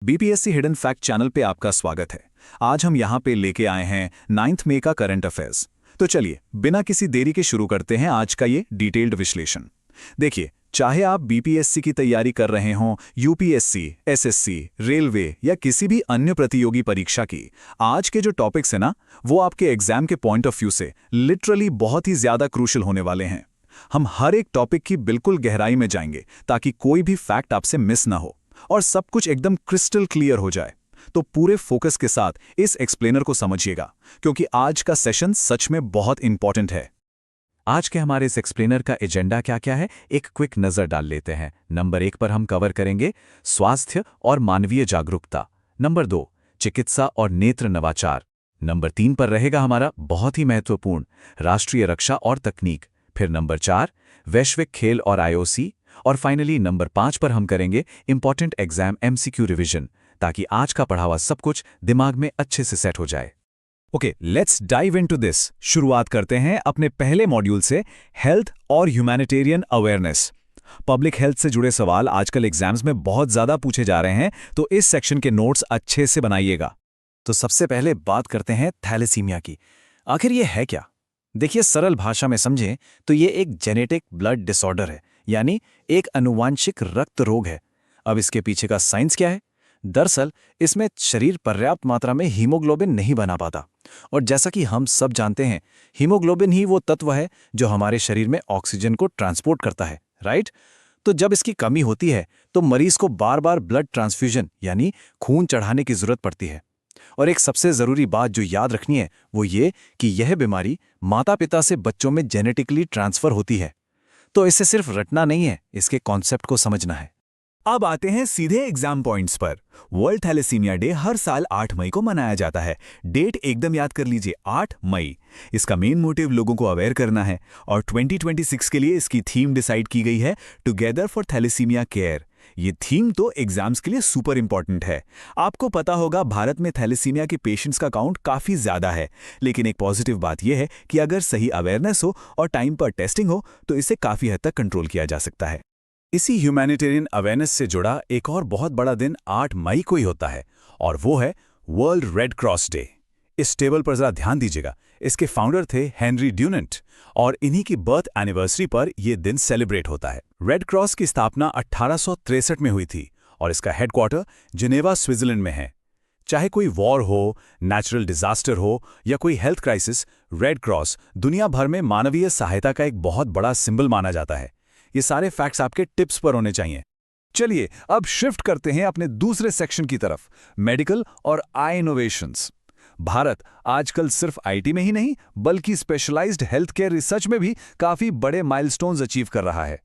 BPSC hidden fact channel पे आपका स्वागत है। आज हम यहाँ पे लेके आए हैं 9 मई का करंट अफेयर्स। तो चलिए बिना किसी देरी के शुरू करते हैं आज का ये डिटेल्ड विश्लेषण। देखिए, चाहे आप बीपीएससी की तैयारी कर रहे हों, यूपीएससी, एसएससी, रेलवे या किसी भी अन्य प्रतियोगी परीक्षा की, आज के जो टॉपिक्स हैं ना, वो आपके एग्जाम के पॉइंट ऑफ व्यू से लिटरली बहुत ही ज्यादा क्रूशल होने वाले हैं। हम हर एक टॉपिक की बिल्कुल गहराई में जाएंगे ताकि कोई भी फैक्ट आपसे मिस ना हो और सब कुछ एकदम क्रिस्टल क्लियर हो जाए। तो पूरे फोकस के साथ इस एक्सप्लेनर को समझिएगा, क्योंकि आज का सेशन सच में बहुत इंपॉर्टेंट है। आज के हमारे इस एक्सप्लेनर का एजेंडा क्या क्या है, एक क्विक नजर डाल लेते हैं। नंबर 1 पर हम कवर करेंगे स्वास्थ्य और मानवीय जागरूकता। नंबर 2, चिकित्सा और नेत्र नवाचार। नंबर 3 पर रहेगा हमारा बहुत ही महत्वपूर्ण राष्ट्रीय रक्षा और तकनीक। फिर नंबर 4, वैश्विक खेल और आईओसी। और फाइनली नंबर 5 पर हम करेंगे इंपॉर्टेंट एग्जाम एमसीक्यू रिवीजन, ताकि आज का पढ़ा हुआ सब कुछ दिमाग में अच्छे से सेट हो जाए। Okay, let's dive into this. शुरुआत करते हैं अपने पहले मॉड्यूल से, हेल्थ और ह्यूमैनिटेरियन अवेयरनेस। पब्लिक हेल्थ से जुड़े सवाल आजकल एग्जाम्स में बहुत ज्यादा पूछे जा रहे हैं, तो इस सेक्शन के नोट्स अच्छे से बनाइएगा। तो सबसे पहले बात करते हैं थैलेसीमिया की। आखिर ये है क्या? देखिए, सरल भाषा में समझें तो ये एक जेनेटिक ब्लड डिसऑर्डर है, यानी एक अनुवांशिक रक्त रोग है। अब इसके पीछे का साइंस क्या है? दरअसल इसमें शरीर पर्याप्त मात्रा में हीमोग्लोबिन नहीं बना पाता, और जैसा कि हम सब जानते हैं, हीमोग्लोबिन ही वो तत्व है जो हमारे शरीर में ऑक्सीजन को ट्रांसपोर्ट करता है, राइट? तो जब इसकी कमी होती है तो मरीज को बार बार ब्लड ट्रांसफ्यूजन यानी खून चढ़ाने की जरूरत पड़ती है। और एक सबसे जरूरी बात जो याद रखनी है वो ये कि यह बीमारी माता पिता से बच्चों में जेनेटिकली ट्रांसफर होती है। तो इसे सिर्फ रटना नहीं है, इसके कॉन्सेप्ट को समझना है। अब आते हैं सीधे एग्जाम पॉइंट्स पर। वर्ल्ड थैलेसीमिया डे हर साल 8 मई को मनाया जाता है। डेट एकदम याद कर लीजिए, 8 मई। इसका मेन मोटिव लोगों को अवेयर करना है, और 2026 के लिए इसकी थीम डिसाइड की गई है, टुगेदर फॉर थैलेसीमिया केयर। ये थीम तो एग्जाम्स के लिए सुपर इंपॉर्टेंट है। आपको पता होगा, भारत में थैलेसीमिया के पेशेंट्स का काउंट काफी ज्यादा है, लेकिन एक पॉजिटिव बात यह है कि अगर सही अवेयरनेस हो और टाइम पर टेस्टिंग हो तो इसे काफी हद तक कंट्रोल किया जा सकता है। इसी ह्यूमैनिटेरियन अवेयरनेस से जुड़ा एक और बहुत बड़ा दिन 8 मई को ही होता है, और वो है वर्ल्ड रेड क्रॉस डे। इस टेबल पर जरा ध्यान दीजिएगा। इसके फाउंडर थे हेनरी ड्यूनेंट, और इन्हीं की बर्थ एनिवर्सरी पर यह दिन सेलिब्रेट होता है। रेड क्रॉस की स्थापना 1863 में हुई थी, और इसका हेडक्वार्टर जिनेवा, स्विट्जरलैंड में है। चाहे कोई वॉर हो, नेचुरल डिजास्टर हो या कोई हेल्थ क्राइसिस, रेड क्रॉस दुनिया भर में मानवीय सहायता का एक बहुत बड़ा सिंबल माना जाता है। ये सारे फैक्ट्स आपके टिप्स पर होने चाहिए। चलिए अब शिफ्ट करते हैं अपने दूसरे सेक्शन की तरफ, मेडिकल और आई इनोवेशंस। भारत आजकल सिर्फ आईटी में ही नहीं, बल्कि स्पेशलाइज्ड हेल्थ केयर रिसर्च में भी काफी बड़े माइलस्टोन्स अचीव कर रहा है।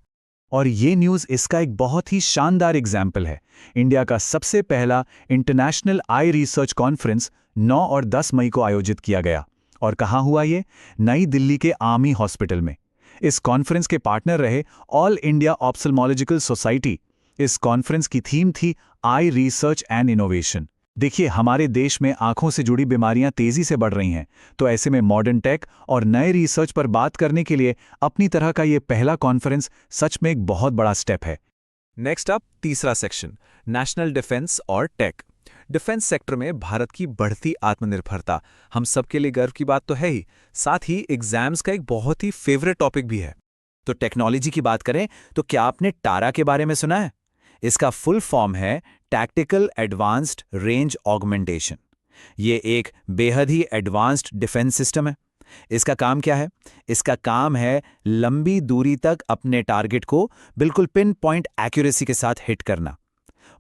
और ये न्यूज़ इसका एक बहुत ही शानदार एग्जाम्पल है। इंडिया का सबसे पहला इंटरनेशनल आई रिसर्च कॉन्फ्रेंस 9 और 10 मई को आयोजित किया गया। और कहाँ हुआ ये? नई दिल्ली के आर्मी हॉस्पिटल में। इस कॉन्फ्रेंस के पार्टनर रहे ऑल इंडिया ऑप्थेल्मोलॉजिकल सोसाइटी। इस कॉन्फ्रेंस की थीम थी आई रिसर्च एंड इनोवेशन। देखिए, हमारे देश में आंखों से जुड़ी बीमारियां तेजी से बढ़ रही हैं, तो ऐसे में मॉडर्न टेक और नए रिसर्च पर बात करने के लिए अपनी तरह का ये पहला कॉन्फ्रेंस सच में एक बहुत बड़ा स्टेप है। नेक्स्ट अप, तीसरा सेक्शन, नेशनल डिफेंस और टेक। डिफेंस सेक्टर में भारत की बढ़ती आत्मनिर्भरता हम सबके लिए गर्व की बात तो है ही, साथ ही एग्जाम्स का एक बहुत ही फेवरेट टॉपिक भी है। तो टेक्नोलॉजी की बात करें तो क्या आपने टारा के बारे में सुना है? इसका फुल फॉर्म है टैक्टिकल एडवांस्ड रेंज ऑगमेंटेशन। ये एक बेहद ही एडवांस्ड डिफेंस सिस्टम है। इसका काम क्या है? इसका काम है लंबी दूरी तक अपने टारगेट को बिल्कुल पिन पॉइंट एक्यूरेसी के साथ हिट करना।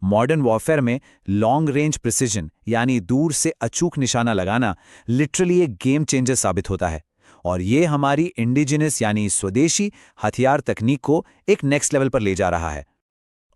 मॉडर्न वॉरफेयर में लॉन्ग रेंज प्रिसिजन यानी दूर से अचूक निशाना लगाना लिटरली एक गेम चेंजर साबित होता है, और ये हमारी इंडिजिनस यानी स्वदेशी हथियार तकनीक को एक नेक्स्ट लेवल पर ले जा रहा है।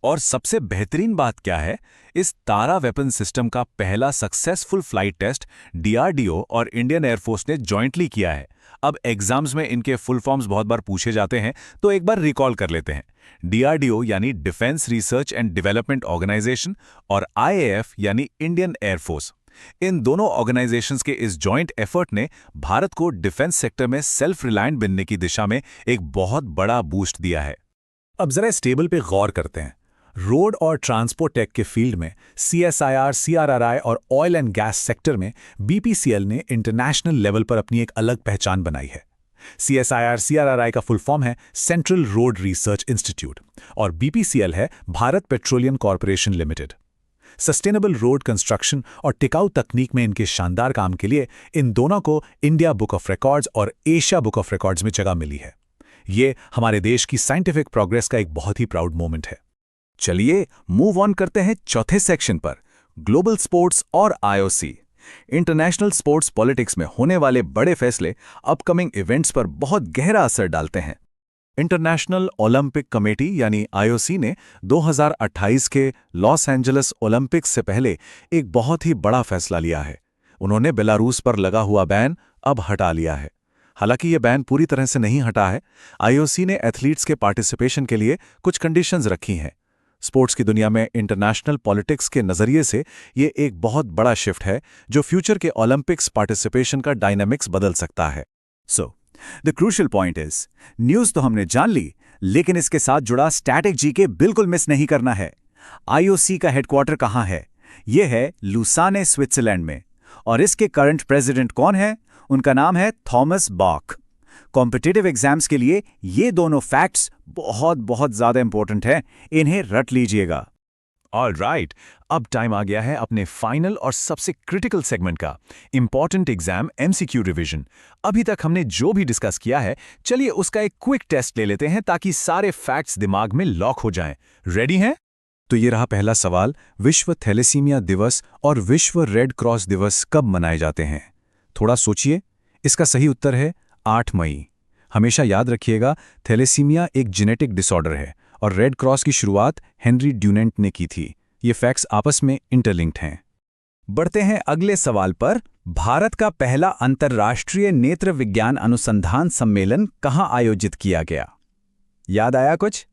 और सबसे बेहतरीन बात क्या है? इस तारा वेपन सिस्टम का पहला सक्सेसफुल फ्लाइट टेस्ट डीआरडीओ और इंडियन एयरफोर्स ने जॉइंटली किया है। अब एग्जाम्स में इनके फुल फॉर्म्स बहुत बार पूछे जाते हैं, तो एक बार रिकॉल कर लेते हैं। डीआरडीओ यानी defence research and development organisation, और आईएएफ यानी इंडियन एयरफोर्स। इन दोनों ऑर्गेनाइजेशंस के इस जॉइंट एफर्ट ने भारत को डिफेंस सेक्टर में सेल्फ रिलायंट बनने की दिशा में एक बहुत बड़ा बूस्ट दिया है। अब जरा इस टेबल पे गौर करते हैं। रोड और ट्रांसपोर्ट टेक के फील्ड में CSIR, CRRI और ऑयल एंड गैस सेक्टर में BPCL ने इंटरनेशनल लेवल पर अपनी एक अलग पहचान बनाई है। CSIR, CRRI का फुल फॉर्म है सेंट्रल रोड रिसर्च इंस्टीट्यूट और BPCL है Bharat petroleum corporation limited. Sustainable road construction और टिकाऊ तकनीक में इनके शानदार काम के लिए इन दोनों को इंडिया बुक ऑफ रिकॉर्ड्स और एशिया बुक ऑफ रिकॉर्ड्स में जगह मिली है। ये हमारे देश की साइंटिफिक प्रोग्रेस का एक बहुत ही प्राउड मोमेंट है। चलिए मूव ऑन करते हैं चौथे सेक्शन पर, ग्लोबल स्पोर्ट्स और IOC। इंटरनेशनल स्पोर्ट्स पॉलिटिक्स में होने वाले बड़े फैसले अपकमिंग इवेंट्स पर बहुत गहरा असर डालते हैं। इंटरनेशनल ओलंपिक कमेटी यानी IOC ने 2028 के लॉस एंजलिस ओलंपिक्स से पहले एक बहुत ही बड़ा फैसला लिया है। उन्होंने बेलारूस पर लगा हुआ बैन अब हटा लिया है। हालांकि यह बैन पूरी तरह से नहीं हटा है। IOC ने एथलीट्स के पार्टिसिपेशन के लिए कुछ कंडीशंस रखी हैं। स्पोर्ट्स की दुनिया में इंटरनेशनल पॉलिटिक्स के नज़रिए से ये एक बहुत बड़ा शिफ्ट है जो फ्यूचर के ओलंपिक्स पार्टिसिपेशन का डायनामिक्स बदल सकता है। The crucial point is, news तो हमने जान ली, लेकिन इसके साथ जुड़ा स्टैटिक जीके बिल्कुल मिस नहीं करना है। IOC का हेडक्वार्टर कहाँ है? यह है लुसाने, स्विट्जरलैंड में। और इसके करंट प्रेसिडेंट कौन है? उनका नाम है थॉमस बाक। कॉम्पिटिटिव एग्जाम्स के लिए ये दोनों फैक्ट्स बहुत बहुत ज्यादा इंपॉर्टेंट हैं, इन्हें रट लीजिएगा। ऑलराइट, अब टाइम आ गया है अपने फाइनल और सबसे क्रिटिकल सेगमेंट का, इंपॉर्टेंट एग्जाम MCQ रिवीजन। अभी तक हमने जो भी डिस्कस किया है, चलिए उसका एक क्विक टेस्ट ले लेते हैं ताकि सारे फैक्ट्स दिमाग में लॉक हो जाएं। रेडी हैं? तो ये रहा पहला सवाल, विश्व थैलेसीमिया दिवस और विश्व रेड क्रॉस दिवस कब मनाए जाते हैं? थोड़ा सोचिए। इसका सही उत्तर है 8 मई। हमेशा याद रखिएगा, थैलेसीमिया एक जेनेटिक डिसऑर्डर है और रेड क्रॉस की शुरुआत हेनरी ड्यूनेंट ने की थी। ये फैक्ट्स आपस में इंटरलिंक्ड हैं। बढ़ते हैं अगले सवाल पर। भारत का पहला अंतर्राष्ट्रीय नेत्र विज्ञान अनुसंधान सम्मेलन कहाँ आयोजित किया गया? याद आया कुछ?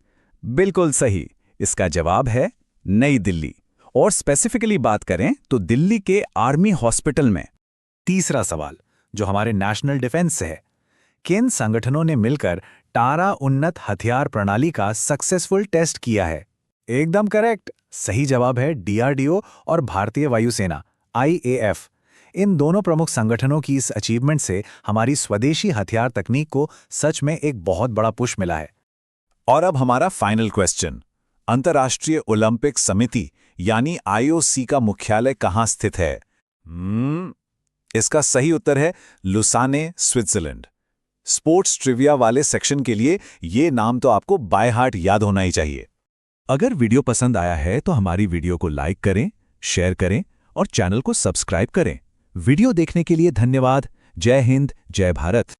बिल्कुल सही, इसका जवाब है नई दिल्ली। और स्पेसिफिकली बात करें तो दिल्ली के आर्मी हॉस्पिटल में। तीसरा सवाल जो हमारे नेशनल डिफेंस से है, किन संगठनों ने मिलकर टारा उन्नत हथियार प्रणाली का सक्सेसफुल टेस्ट किया है? एकदम करेक्ट, सही जवाब है DRDO और भारतीय वायुसेना IAF। इन दोनों प्रमुख संगठनों की इस अचीवमेंट से हमारी स्वदेशी हथियार तकनीक को सच में एक बहुत बड़ा पुश मिला है। और अब हमारा फाइनल क्वेश्चन, अंतर्राष्ट्रीय ओलंपिक समिति यानी IOC का मुख्यालय कहाँ स्थित है? इसका सही उत्तर है लुसाने, स्विट्जरलैंड। स्पोर्ट्स ट्रिविया वाले सेक्शन के लिए ये नाम तो आपको बाय हार्ट याद होना ही चाहिए। अगर वीडियो पसंद आया है तो हमारी वीडियो को लाइक करें, शेयर करें और चैनल को सब्सक्राइब करें। वीडियो देखने के लिए धन्यवाद। जय हिंद, जय भारत।